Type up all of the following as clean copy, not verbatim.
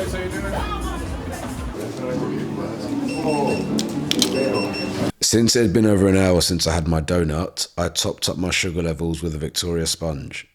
guys, how you doing? Since it had been over an hour since I had my donut, I topped up my sugar levels with a Victoria sponge.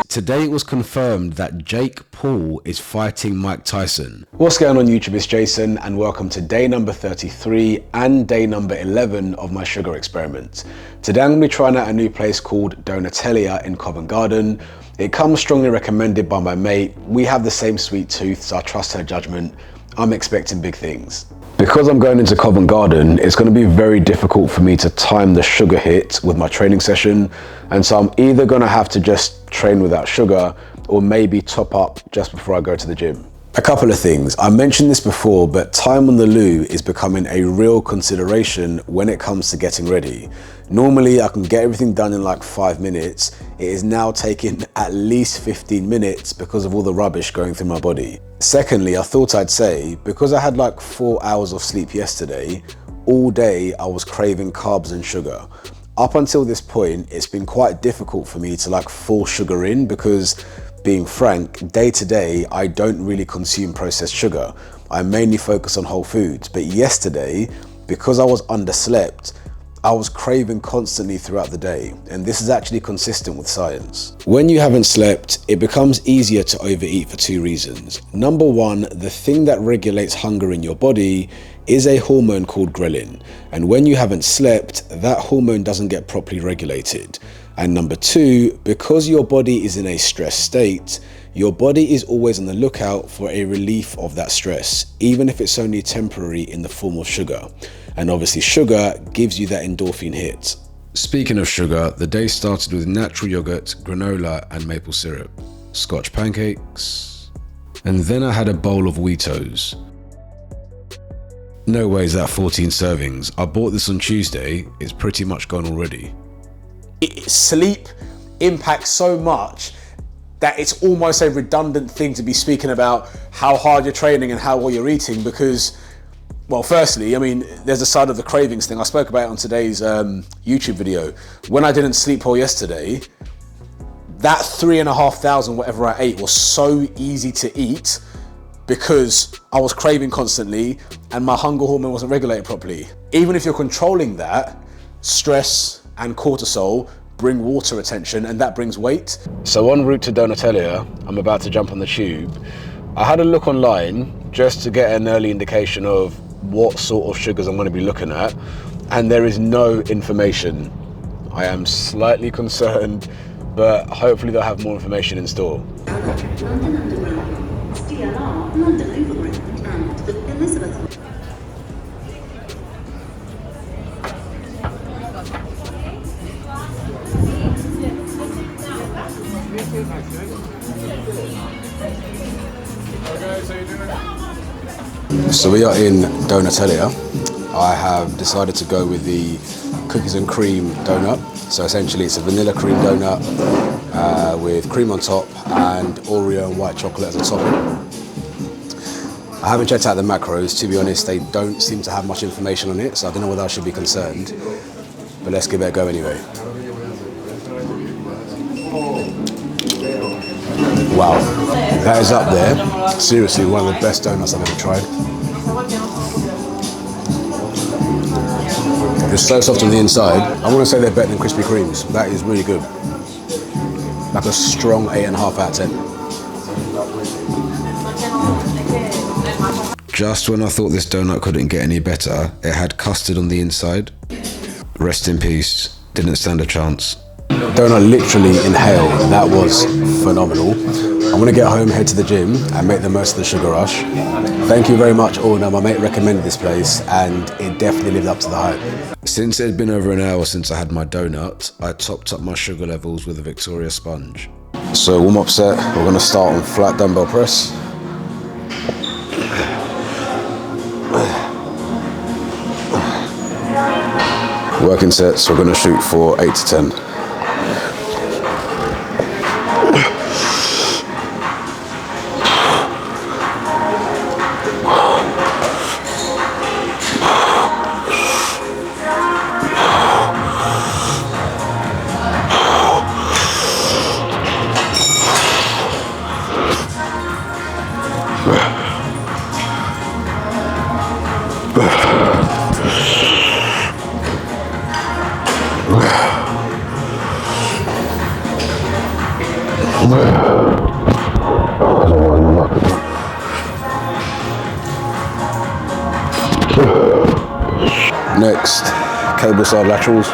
Today it was confirmed that Jake Paul is fighting Mike Tyson. What's going on YouTube, it's Jason and welcome to day number 33 and day number 11 of my sugar experiment. Today I'm going to be trying out a new place called Donatellia in Covent Garden. It comes strongly recommended by my mate. We have the same sweet tooth, so I trust her judgment. I'm expecting big things. Because I'm going into Covent Garden, it's going to be very difficult for me to time the sugar hit with my training session. And so I'm either going to have to just train without sugar or maybe top up just before I go to the gym. A couple of things. I mentioned this before, but time on the loo is becoming a real consideration when it comes to getting ready. Normally I can get everything done in like 5 minutes. It is now taking at least 15 minutes because of all the rubbish going through my body. Secondly, I thought I'd say, because I had like 4 hours of sleep yesterday, all day I was craving carbs and sugar. Up until this point, it's been quite difficult for me to like fall sugar in because, being frank, day to day, I don't really consume processed sugar. I mainly focus on whole foods. But yesterday, because I was underslept, I was craving constantly throughout the day, and this is actually consistent with science. When you haven't slept, it becomes easier to overeat for 2 reasons. Number 1, the thing that regulates hunger in your body is a hormone called ghrelin, and when you haven't slept, that hormone doesn't get properly regulated. And number 2, because your body is in a stress state, your body is always on the lookout for a relief of that stress, even if it's only temporary in the form of sugar. And obviously sugar gives you that endorphin hit. Speaking of sugar, the day started with natural yogurt, granola and maple syrup, Scotch pancakes, and then I had a bowl of Wheatos. No way is that 14 servings. I bought this on Tuesday, it's pretty much gone already. Sleep impacts so much that it's almost a redundant thing to be speaking about how hard you're training and how well you're eating because, well, firstly, I mean, there's a side of the cravings thing. I spoke about it on today's YouTube video. When I didn't sleep well yesterday, that 3,500 whatever I ate was so easy to eat because I was craving constantly and my hunger hormone wasn't regulated properly. Even if you're controlling that, stress and cortisol bring water retention and that brings weight. So en route to Donatellia, I'm about to jump on the tube. I had a look online just to get an early indication of what sort of sugars I'm going to be looking at, and there is no information. I am slightly concerned, but hopefully they'll have more information in store. London Underground, DLR, London Overground, and the Elizabeth. So we are in Donatellia. I have decided to go with the cookies and cream donut. So essentially it's a vanilla cream donut with cream on top and Oreo and white chocolate as a topping. I haven't checked out the macros, to be honest. They don't seem to have much information on it, so I don't know whether I should be concerned. But let's give it a go anyway. Wow, that is up there. Seriously, one of the best donuts I've ever tried. It's so soft on the inside. I want to say they're better than Krispy Kremes. That is really good. Like a strong 8.5 out of 10. Just when I thought this donut couldn't get any better, it had custard on the inside. Rest in peace, didn't stand a chance. Donut literally inhaled, that was phenomenal. I'm gonna get home, head to the gym and make the most of the sugar rush. Thank you very much all. Now my mate recommended this place and it definitely lived up to the hype. Since it had been over an hour since I had my donut, I topped up my sugar levels with a Victoria sponge. So warm up set, we're gonna start on flat dumbbell press. Working sets, we're gonna shoot for 8 to 10. Next, cable side laterals.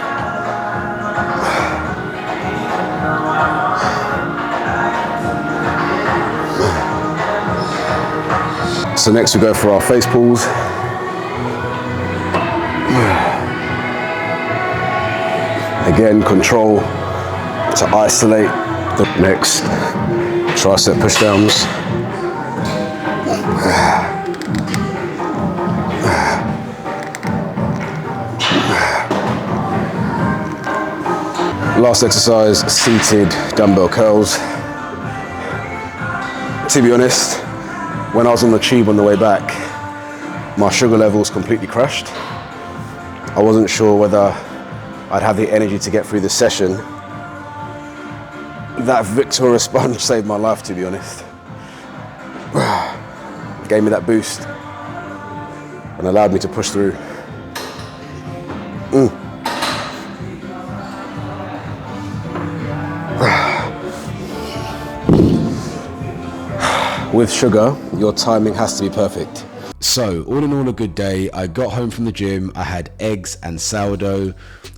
So next we go for our face pulls. Again, control to isolate the next tricep pushdowns. Last exercise, seated dumbbell curls. To be honest, when I was on the tube on the way back, my sugar levels completely crashed. I wasn't sure whether I'd have the energy to get through the session. That Victoria sponge saved my life, to be honest. Gave me that boost and allowed me to push through. With sugar, your timing has to be perfect. So, all in all, a good day. I got home from the gym, I had eggs and sourdough.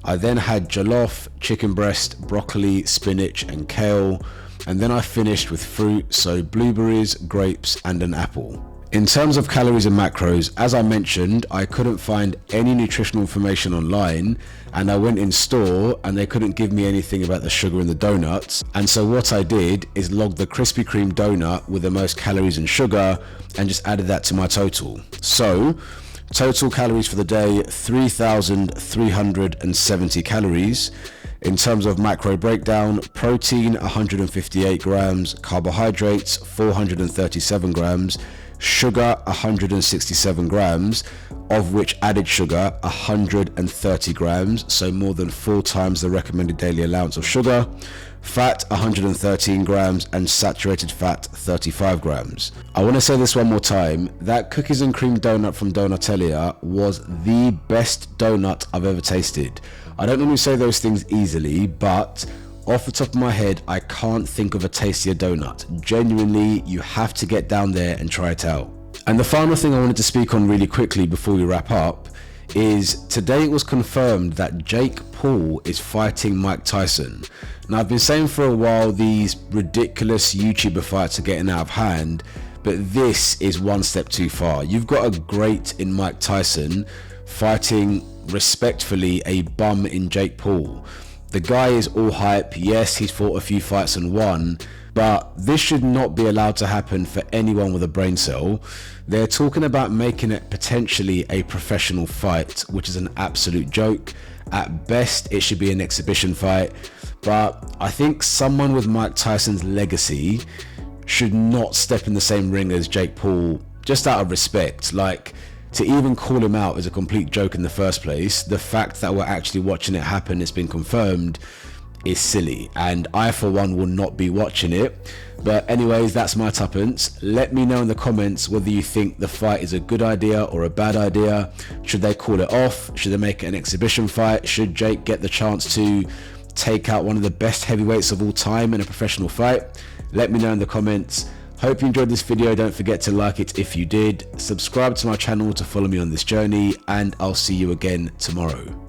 I then had jollof, chicken breast, broccoli, spinach and kale. And then I finished with fruit, so blueberries, grapes and an apple. In terms of calories and macros, as I mentioned, I couldn't find any nutritional information online, and I went in store and they couldn't give me anything about the sugar in the donuts. And so what I did is log the Krispy Kreme donut with the most calories and sugar and just added that to my total. So total calories for the day, 3,370 calories. In terms of macro breakdown, protein 158 grams, carbohydrates 437 grams, sugar 167 grams, of which added sugar 130 grams, so more than 4 times the recommended daily allowance of sugar, fat 113 grams and saturated fat 35 grams. I want to say this one more time, that cookies and cream donut from Donatellia was the best donut I've ever tasted. I don't normally say those things easily, but off the top of my head, I can't think of a tastier donut. Genuinely, you have to get down there and try it out. And the final thing I wanted to speak on really quickly before we wrap up is today it was confirmed that Jake Paul is fighting Mike Tyson. Now, I've been saying for a while these ridiculous YouTuber fights are getting out of hand, but this is one step too far. You've got a great in Mike Tyson fighting respectfully a bum in Jake Paul. The guy is all hype. Yes, he's fought a few fights and won, but this should not be allowed to happen for anyone with a brain cell. They're talking about making it potentially a professional fight, which is an absolute joke. At best, it should be an exhibition fight, but I think someone with Mike Tyson's legacy should not step in the same ring as Jake Paul, just out of respect. Like, to even call him out is a complete joke in the first place. The fact that we're actually watching it happen, it's been confirmed, is silly, and I for one will not be watching it. But anyways, that's my tuppence. Let me know in the comments whether you think the fight is a good idea or a bad idea. Should they call it off? Should they make it an exhibition fight? Should Jake get the chance to take out one of the best heavyweights of all time in a professional fight? Let me know in the comments. Hope you enjoyed this video. Don't forget to like it if you did. Subscribe to my channel to follow me on this journey, and I'll see you again tomorrow.